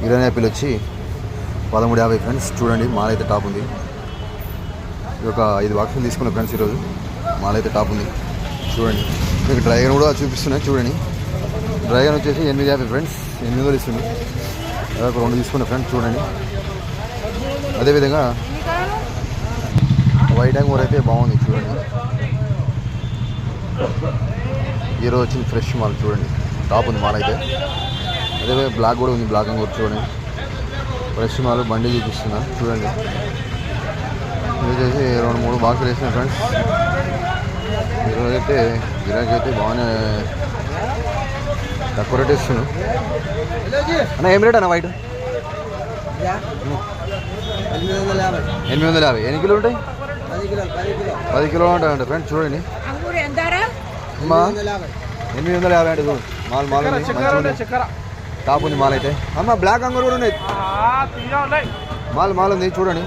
Irani Apple వచ్చి 13.50 friends. చూడండి mall అయితే టాప్ ఉంది. ఇది ఒక 5 బాక్సులు తీసుకున్న ఫ్రెండ్స్ ఈరోజు. మాల్ అయితే టాప్ ఉంది చూడండి. మీకు డ్రైగన్ కూడా చూపిస్తున్నాయి చూడండి. డ్రైగన్ వచ్చేసి 8.50 ఫ్రెండ్స్. 800 ఇస్తుంది. అదొక 2 తీసుకున్న ఫ్రెండ్స్ చూడండి. అదేవిధంగా వైట్ అంగూర్ అయితే బాగుంది చూడండి. ఈరోజు వచ్చింది ఫ్రెష్ మాల్ చూడండి. టాప్ ఉంది మాల్ అయితే. అదే బ్లాక్ కూడా ఉంది. బ్లాక్ అంగూర్ చూడండి. ఫ్రెష్ మాల్ బండి చూపిస్తున్నా చూడండి. ఇది వచ్చేసి 2-3 బాక్సులు వేసిన ఫ్రెండ్స్. ఈరోజు అయితే గిరాకీ అయితే బాగానే తక్కువ రేట్ ఇస్తున్నాను అన్న. ఏం రేట్ అన్న వైట్? 850. ఎన్ని కిలోలు ఉంటాయి? 10 కిలోలు ఉంటాయండి ఫ్రెండ్స్ చూడండి. అమ్మా 850 అంటే చూడు. మాల్ టాప్ ఉంది మాల్ అయితే. అమ్మ బ్లాక్ అంగూర్ కూడా ఉన్నాయి. మాల్ ఉంది చూడండి.